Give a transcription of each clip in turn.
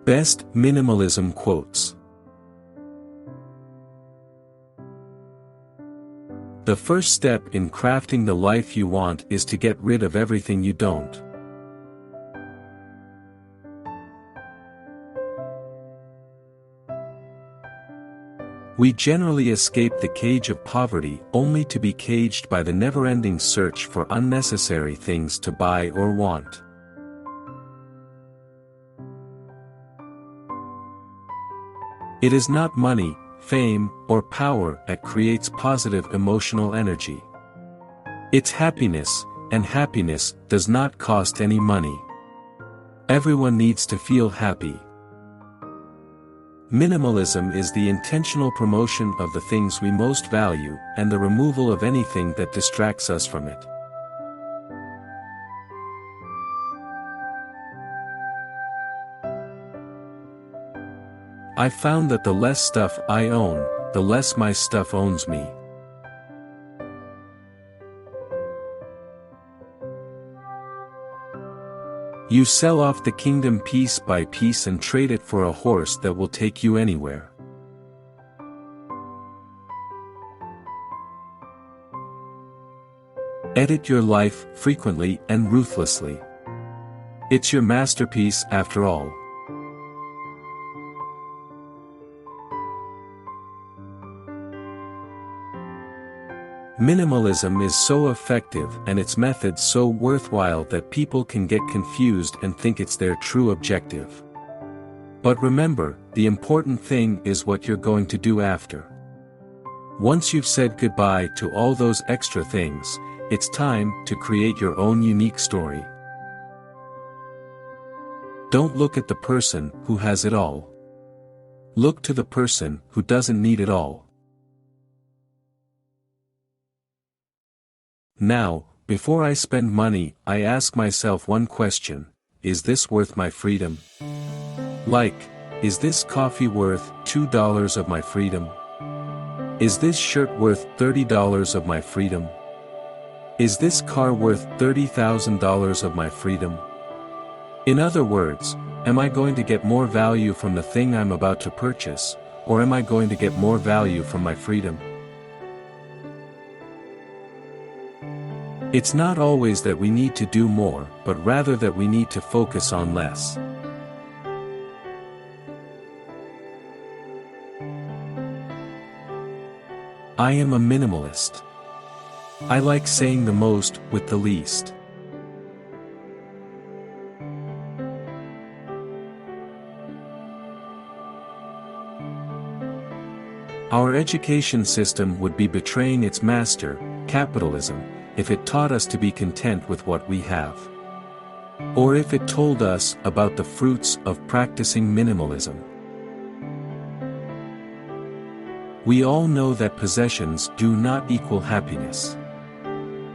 Best minimalism quotes. The first step in crafting the life you want is to get rid of everything you don't. We generally escape the cage of poverty only to be caged by the never-ending search for unnecessary things to buy or want. It is not money, fame, or power that creates positive emotional energy. It's happiness, and happiness does not cost any money. Everyone needs to feel happy. Minimalism is the intentional promotion of the things we most value, and the removal of anything that distracts us from it. I've found that the less stuff I own, the less my stuff owns me. You sell off the kingdom piece by piece and trade it for a horse that will take you anywhere. Edit your life frequently and ruthlessly. It's your masterpiece after all. Minimalism is so effective and its methods so worthwhile that people can get confused and think it's their true objective. But remember, the important thing is what you're going to do after. Once you've said goodbye to all those extra things, it's time to create your own unique story. Don't look at the person who has it all. Look to the person who doesn't need it all. Now, before I spend money, I ask myself one question: is this worth my freedom? Like, is this coffee worth $2 of my freedom? Is this shirt worth $30 of my freedom? Is this car worth $30,000 of my freedom? In other words, am I going to get more value from the thing I'm about to purchase, or am I going to get more value from my freedom? It's not always that we need to do more, but rather that we need to focus on less. I am a minimalist. I like saying the most with the least. Our education system would be betraying its master, capitalism, if it taught us to be content with what we have. Or if it told us about the fruits of practicing minimalism. We all know that possessions do not equal happiness.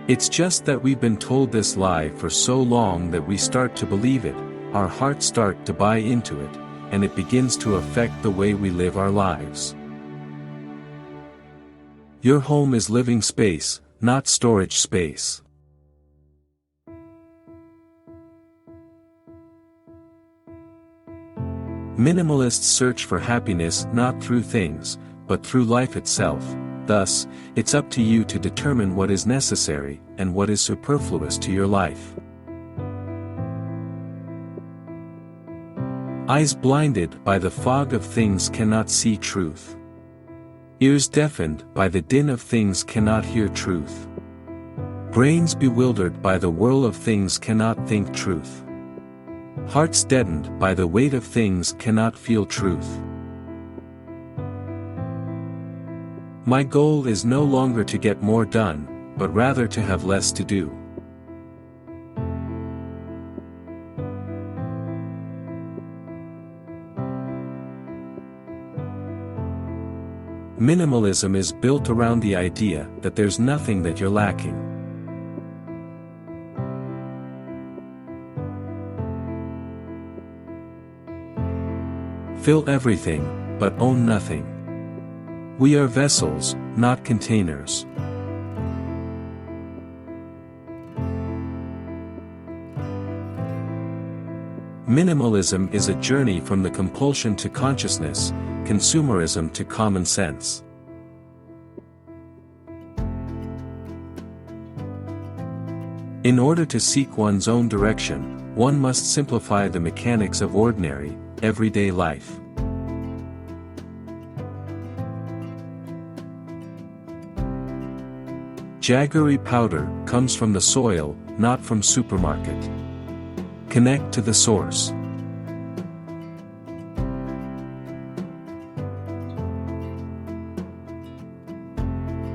It's just that we've been told this lie for so long that we start to believe it, our hearts start to buy into it, and it begins to affect the way we live our lives. Your home is living space, not storage space. Minimalists search for happiness not through things, but through life itself. Thus, it's up to you to determine what is necessary and what is superfluous to your life. Eyes blinded by the fog of things cannot see truth. Ears deafened by the din of things cannot hear truth. Brains bewildered by the whirl of things cannot think truth. Hearts deadened by the weight of things cannot feel truth. My goal is no longer to get more done, but rather to have less to do. Minimalism is built around the idea that there's nothing that you're lacking. Fill everything, but own nothing. We are vessels, not containers. Minimalism is a journey from the compulsion to consciousness, consumerism to common sense. In order to seek one's own direction, one must simplify the mechanics of ordinary, everyday life. Jaggery powder comes from the soil, not from supermarket. Connect to the source.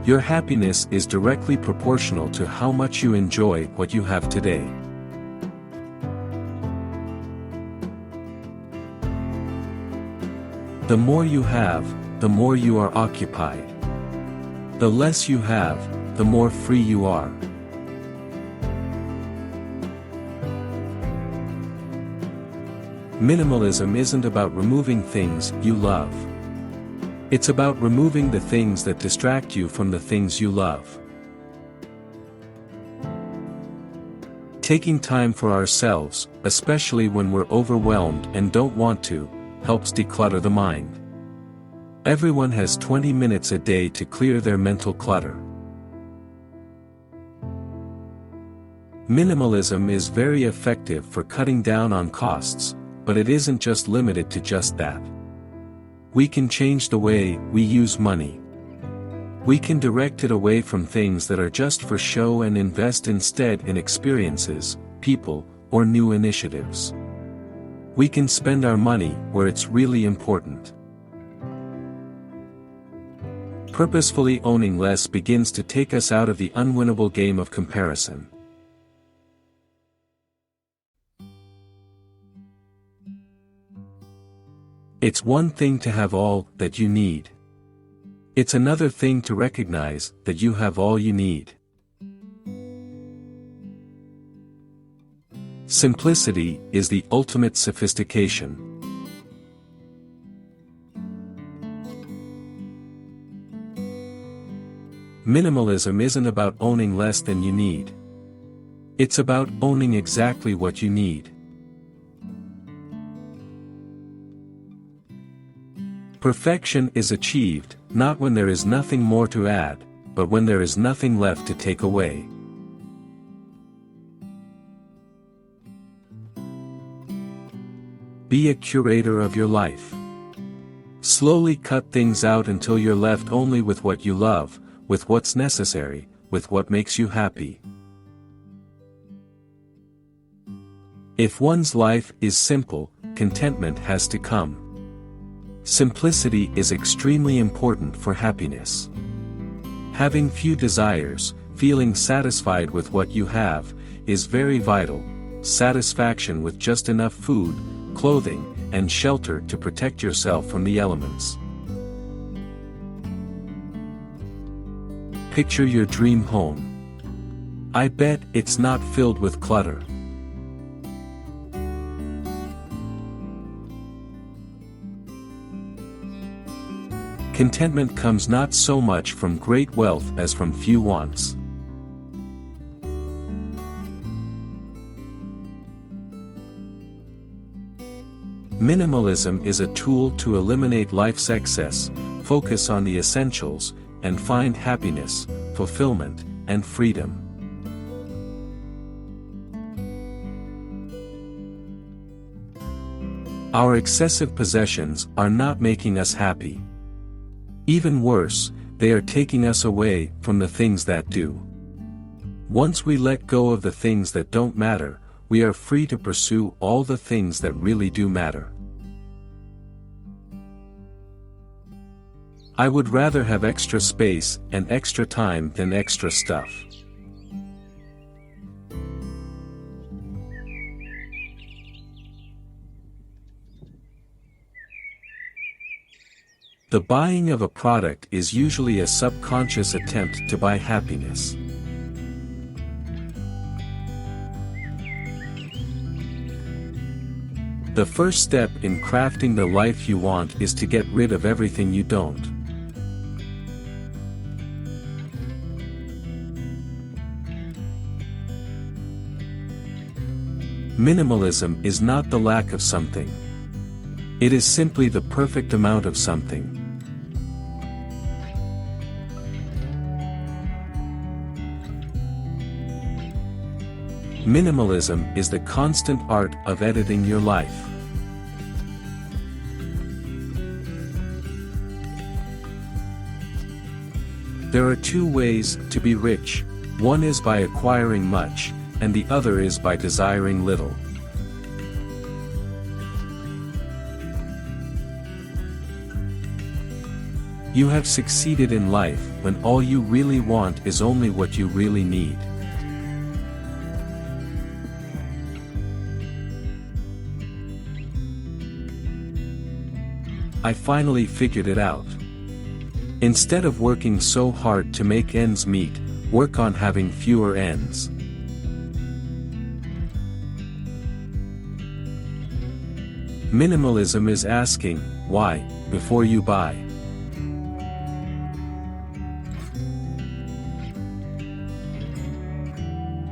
Your happiness is directly proportional to how much you enjoy what you have today. The more you have, the more you are occupied. The less you have, the more free you are. Minimalism isn't about removing things you love. It's about removing the things that distract you from the things you love. Taking time for ourselves, especially when we're overwhelmed and don't want to, helps declutter the mind. Everyone has 20 minutes a day to clear their mental clutter. Minimalism is very effective for cutting down on costs, but it isn't just limited to just that. We can change the way we use money. We can direct it away from things that are just for show and invest instead in experiences, people, or new initiatives. We can spend our money where it's really important. Purposefully owning less begins to take us out of the unwinnable game of comparison. It's one thing to have all that you need. It's another thing to recognize that you have all you need. Simplicity is the ultimate sophistication. Minimalism isn't about owning less than you need. It's about owning exactly what you need. Perfection is achieved, not when there is nothing more to add, but when there is nothing left to take away. Be a curator of your life. Slowly cut things out until you're left only with what you love, with what's necessary, with what makes you happy. If one's life is simple, contentment has to come. Simplicity is extremely important for happiness. Having few desires, feeling satisfied with what you have, is very vital. Satisfaction with just enough food, clothing, and shelter to protect yourself from the elements. Picture your dream home. I bet it's not filled with clutter. Contentment comes not so much from great wealth as from few wants. Minimalism is a tool to eliminate life's excess, focus on the essentials, and find happiness, fulfillment, and freedom. Our excessive possessions are not making us happy. Even worse, they are taking us away from the things that do. Once we let go of the things that don't matter, we are free to pursue all the things that really do matter. I would rather have extra space and extra time than extra stuff. The buying of a product is usually a subconscious attempt to buy happiness. The first step in crafting the life you want is to get rid of everything you don't. Minimalism is not the lack of something. It is simply the perfect amount of something. Minimalism is the constant art of editing your life. There are two ways to be rich. One is by acquiring much, and the other is by desiring little. You have succeeded in life when all you really want is only what you really need. I finally figured it out. Instead of working so hard to make ends meet, work on having fewer ends. Minimalism is asking, why, before you buy.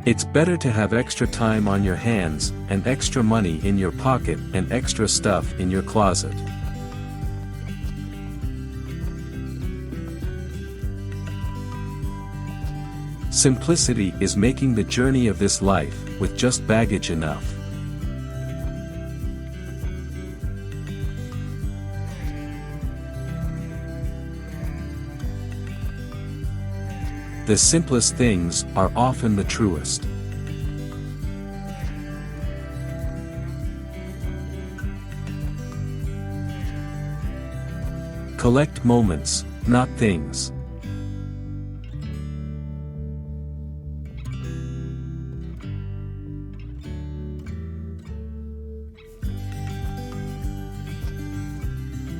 It's better to have extra time on your hands, and extra money in your pocket, and extra stuff in your closet. Simplicity is making the journey of this life, with just baggage enough. The simplest things are often the truest. Collect moments, not things.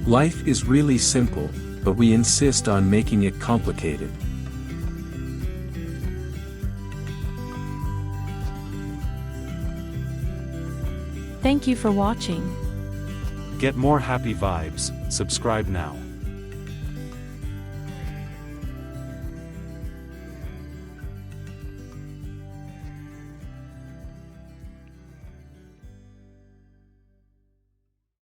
Life is really simple, but we insist on making it complicated. Thank you for watching. Get more happy vibes, subscribe now.